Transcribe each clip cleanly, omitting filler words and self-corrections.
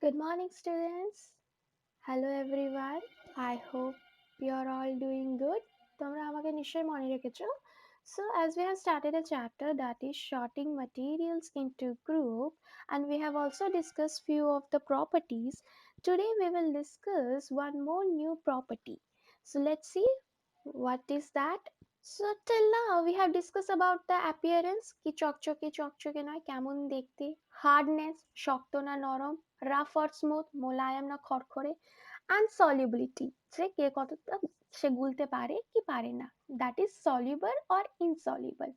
Good morning, students. Hello, everyone. I hope you're all doing good. তোমরা আমাকে নিশ্চয়ই মনে রেখেছো. So, as we have started a chapter that is sorting materials into group, and we have also discussed few of the properties. Today, we will discuss one more new property. So, let's see what is that. So till now we have discussed about the appearance কি চকচকে চকচকে নয় কেমন দেখতে, hardness শক্ত না নরম, rough or smooth মোলায়েম না খড়খড়ে, and solubility যে কে কতটা সে গুলতে পারে কি পারে না, that is soluble or insoluble.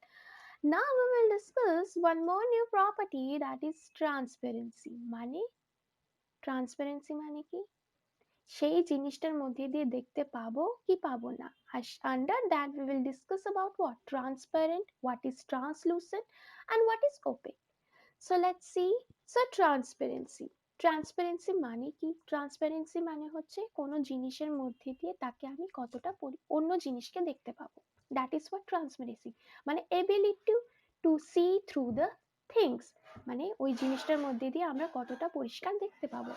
Now we will discuss one more new property that is transparency. মানে ট্রান্সপারেন্সি মানে কি, সেই জিনিসটার মধ্যে দিয়ে দেখতে পাবো কি পাবো না। Under that we will discuss about what transparent, what is translucent, and what is opaque. So let's see. So transparency মানে কি, ট্রান্সপারেন্সি মানে হচ্ছে কোনো জিনিসের মধ্যে দিয়ে তাকে আমি কতটা অন্য জিনিসকে দেখতে পাবো, দ্যাট ইজ হোয়াট ট্রান্সপারেন্সি মানে ability to see through the things, মানে ওই জিনিসটার মধ্যে দিয়ে আমরা কতটা পরিষ্কার দেখতে পাবো।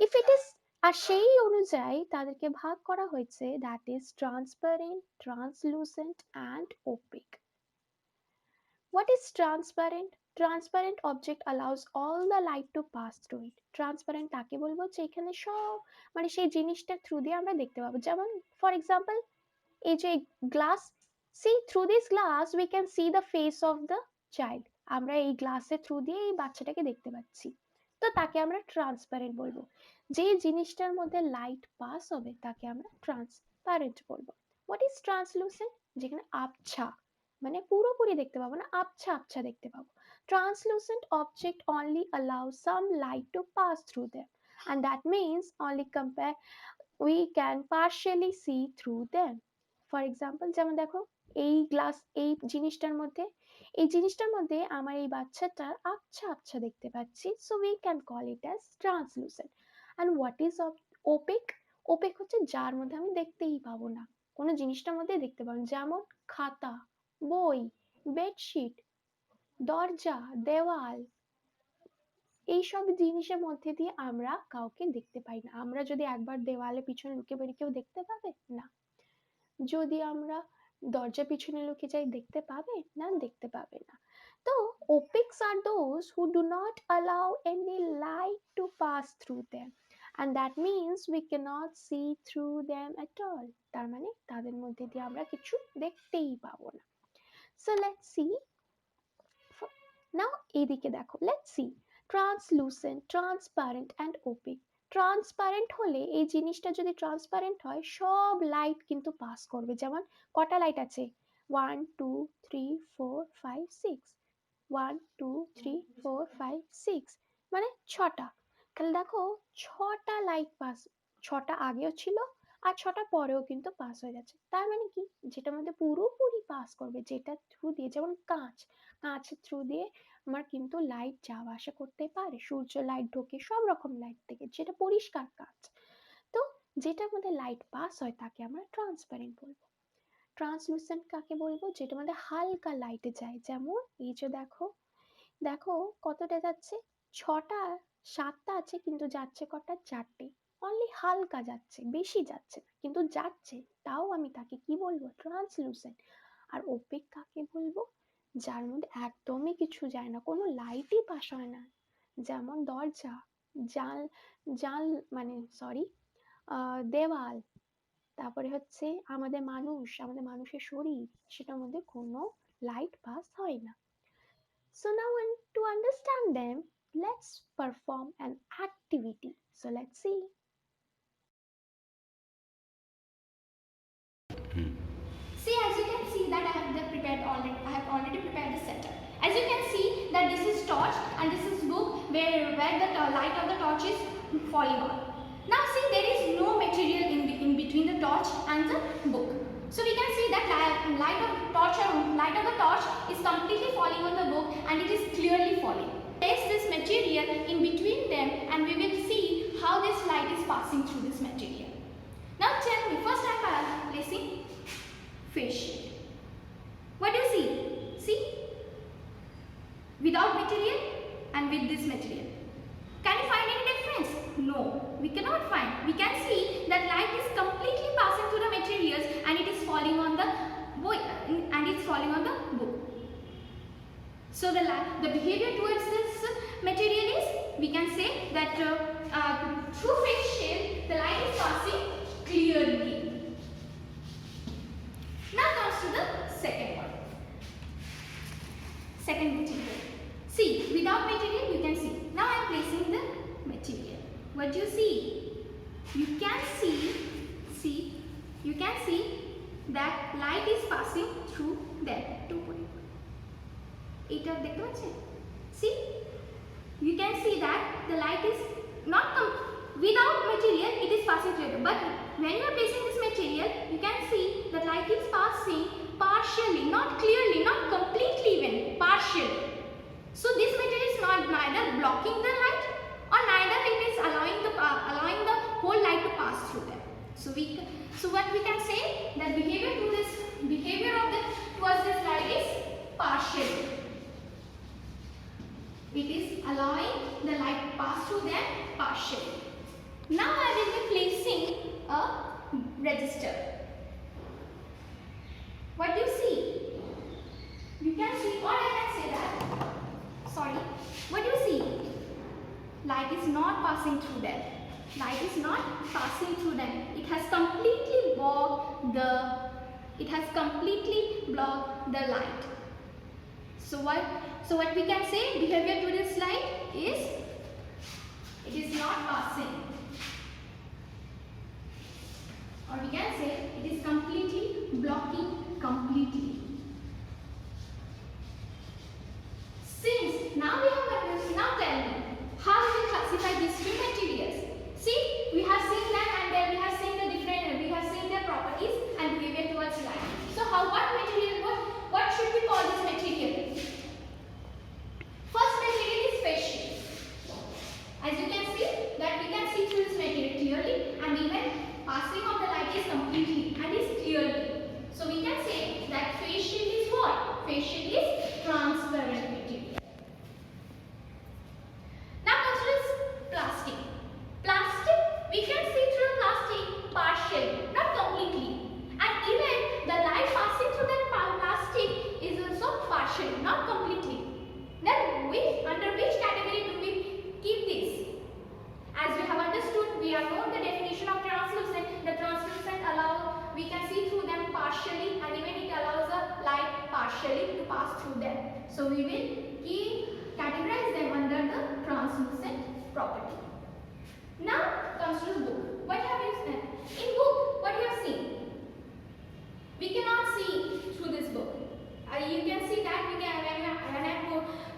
ইফ ইট ইজ, আর সেই অনুযায়ী তাদেরকে ভাগ করা হয়েছে, that is transparent, translucent and opaque. What is transparent? Transparent object allows all the light to pass through it. Transparent তাকে বলবো যে এখানে সব মানে সেই জিনিসটার থ্রু দিয়ে আমরা দেখতে পাবো। যেমন ফর এক্সাম্পল এই যে glass, see through this glass we can see the face of the child. আমরা এই গ্লাসের থ্রু দিয়ে এই বাচ্চাটাকে দেখতে পাচ্ছি, তো তাকে আমরা ট্রান্সপারেন্ট বলবো। যে জিনিসটার মধ্যে লাইট পাস হবে তাকে আমরা ট্রান্সপারেন্ট বলবো। What is translucent? যেখানে আবছা, মানে পুরোপুরি দেখতে পাবো না, আবছা আবছা দেখতে পাবো। Translucent object only allow some light to pass through them, and that means only compare we can partially see through them. For example যেমন দেখো এই গ্লাস, এই জিনিসটার মধ্যে আমার এই বাচ্চাটা আবছা আবছা দেখতে পাচ্ছি, so we can call it as translucent. And what is opaque? Opaque হচ্ছে যার মধ্যে আমি দেখতেই পাবো না, কোনো জিনিসটার মধ্যে দেখতে পাবো না, যেমন খাতা, বই, বেডশিট, দরজা, দেওয়াল, এইসব জিনিসের মধ্যে দিয়ে আমরা কাউকে দেখতে পাই না। আমরা যদি একবার দেওয়ালে পিছনে লুকিয়ে পড়ি কেউ দেখতে পাবে না, যদি আমরা দরজার পিছনে লুকিয়ে যাই দেখতে পাবে না, দেখতে পাবে না। তো opaques are those who do not allow any light to pass through them, and that means we cannot see through them at all. তার মানে তাদের মধ্যে দিয়ে আমরা কিছু দেখতেই পাবো না। So let's see. Now এদিকে দেখো, let's see translucent, transparent and opaque. Transparent হলে এই জিনিসটা যদি ট্রান্সপারেন্ট হয় সব লাইট কিন্তু পাস করবে। যেমন কটা লাইট আছে, 1 2 3 4 5 6, 1 2 3 4 5 6 মানে ছটা। তাহলে দেখো ছটা লাইট পাস, ছটা আগেও ছিল আর ছটা পরেও কিন্তু পাস হয়ে যাচ্ছে। তার মানে কি, যেটার মধ্যে পুরোপুরি পাস করবে, যেটা থ্রু দিয়ে, যেমন কাঁচ, কাঁচের থ্রু দিয়ে আমার কিন্তু লাইট যাওয়া আসা করতে পারে, সূর্য লাইট ঢোকে সব রকম লাইট থেকে, যেটা পরিষ্কার কাঁচ। তো যেটার মধ্যে লাইট পাস হয় তাকে আমরা ট্রান্সপারেন্ট বলবো। ট্রান্সলুসেন্ট কাকে বলবো? যেটার মধ্যে হালকা লাইটে যায়, যেমন এই যে দেখো, দেখো কতটা যাচ্ছে, ছটা, সাতটা আছে কিন্তু যাচ্ছে কটা, চারটে, অনলি হালকা যাচ্ছে, বেশি যাচ্ছে না কিন্তু যাচ্ছে, তাও আমি তাকে কি বলবো? ট্রান্সলুসেন্ট। আর ওপেক কাকে বলবো? যার মধ্যে একদমই কিছু যায় না, কোনো লাইটই পাস হয় না, যেমন দরজা, জাল, জাল মানে সরি, দেওয়াল, তারপরে হচ্ছে আমাদের মানুষ, আমাদের মানুষের শরীর, সেটার মধ্যে কোনো লাইট পাস হয় না। So now to understand them, let's perform an activity. So let's see. See, as you can see that I have already prepared the setup. As you can see that this is torch and this is book where the light of the torch is falling on. Now see, there is no material in between the torch and the book. So we can see that light of the torch is completely falling on the book and it is clearly falling. Place this material in between them and we will see how this light is passing through this material. Now tell me, first I am placing face shade. What do you see? See? Without material and with this material. Can you find any difference? We cannot find. We can see that light is completely passing through the materials and it is falling on the book. So the behavior towards this material is, we can say that through phase shift the light is passing clearly. Now comes to the second one. Second material. See, without material you can see. Now I am placing the material. What do you see? You can see that light is passing through there. See, you can see that the light is not without material it is passing through it. But when you are placing this material, you can see that light is passing partially, not clearly, not completely even, partially. So this material is not neither blocking the light or neither it is allowing the whole light to pass through them. So what we can say, that behavior towards this light is partial. It is allowing the light to pass through them partially. Now I will be placing a resistor. What do you see? You can see, or I can say that, sorry, what do you see? Light is not passing through them. Light is not passing through them. It has completely blocked the light. So what we can say, behavior to this light is, it is not passing, or we can say it is completely blocking completely. Since now now tell me, how do we classify these three materials? See, we have seen them and then we have seen their properties and behavior towards light. So what should we call this material? First material is phase shift. As you can see that we can see through this material clearly, and even passing of the light is completely and is clearly. So we can say that phase shield is what? Phase shield is transparent material. Now consider plastic. Plastic, we can see through plastic partially, not completely. And even the light passing through that plastic is also partially, not completely. Then under which category do we keep this? As we have understood, we have known the definition of translucent. The translucent we can see through them partially, and even it allows the light partially to pass through them. So we will categorize them under the translucent property. Now comes to the book. What have you seen? In book, what you have seen? We cannot see through this book. You can see that when I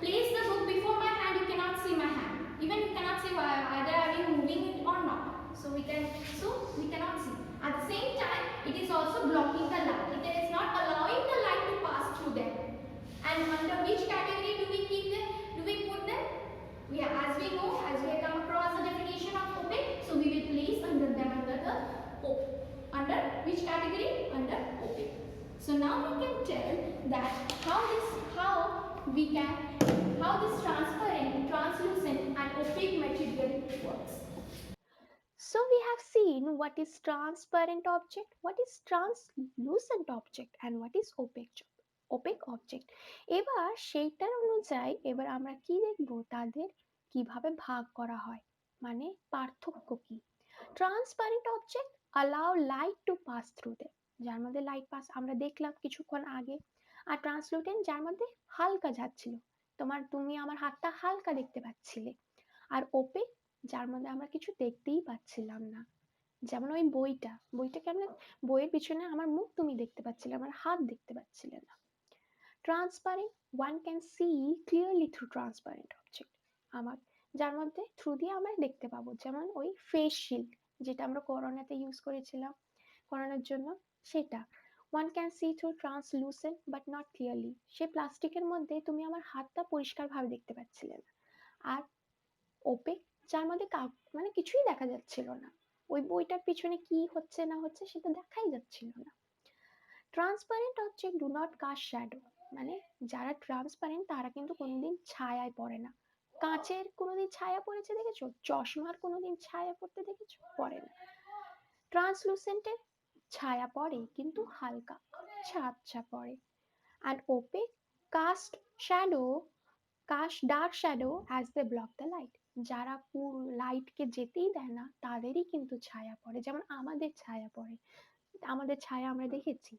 place the book before my hand, you cannot see my hand. Even you cannot see whether I am moving it or not. So we cannot see. At the same time, it is also blocking the light. It is not allowing the light to pass through them. And under which category do we keep them? Do we put them? As we have come across the definition of opaque, so we will place under which category? Under opaque. So now we can tell that how this transparent, translucent and opaque material works. So we have seen what is transparent object, what is translucent object, and what is opaque object. এবার সেইটার অনুযায়ী এবার আমরা কি দেখব, তাদের কিভাবে ভাগ করা হয়, মানে পার্থক্য কি। Transparent object allow light to pass through them, যার মধ্যে লাইট পাস আমরা দেখলাম কিছুক্ষণ আগে। আর ট্রান্সলুটেন্ট, যার মধ্যে হালকা যাচ্ছিল, তুমি আমার হাতটা হালকা দেখতে পাচ্ছিলে। আর ওপেক, যার মধ্যে আমরা কিছু দেখতেই পাচ্ছিলাম না। যেমন ওই বইটাকে আমরা, বইয়ের পিছনে আমার মুখ তুমি দেখতে পাচ্ছিলে, আমার হাত দেখতে পাচ্ছিলে না। Transparent, one can C clearly through transparent object, যার মধ্যে থ্রু দিয়ে আমরা দেখতে পাবো। যেমন ওই ফেস শিল্ড, যেটা আমরা করোনাতে ইউজ করেছিলাম করোনার জন্য, সেটা। One can see through translucent but not clearly, সে প্লাস্টিকের মধ্যে তুমি আমার হাতটা পরিষ্কারভাবে দেখতে পাচ্ছিলে না। আর ওপেক, যার মধ্যে মানে কিছুই দেখা যাচ্ছিল না, ওই বইটার পিছনে কি হচ্ছে না হচ্ছে সেটা দেখাই যাচ্ছিল না। Transparent object do not cast shadow, মানে যারা ট্রান্সপারেন্ট তারা কিন্তু কোনোদিন ছায়ায় পড়ে না, কাঁচের কোনোদিন ছায়া পড়েছে দেখেছো? চশমার কোনোদিন ছায়া পড়তে দেখেছো? পড়ে না। ট্রান্সলুসেন্টের ছায়া পড়ে কিন্তু হালকা, আবছা আবছা পড়ে। and opaque cast shadow cast dark shadow as they block the light. যারা পুরো লাইটকে যেতেই দেয় না তাদেরই কিন্তু ছায়া পড়ে, যেমন আমাদের ছায়া পড়ে, আমাদের ছায়া আমরা দেখেছি।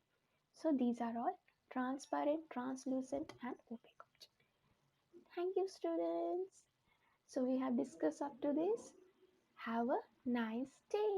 So these are all transparent, translucent and opaque objects. Thank you students. So we have discussed up to this. Have a nice day.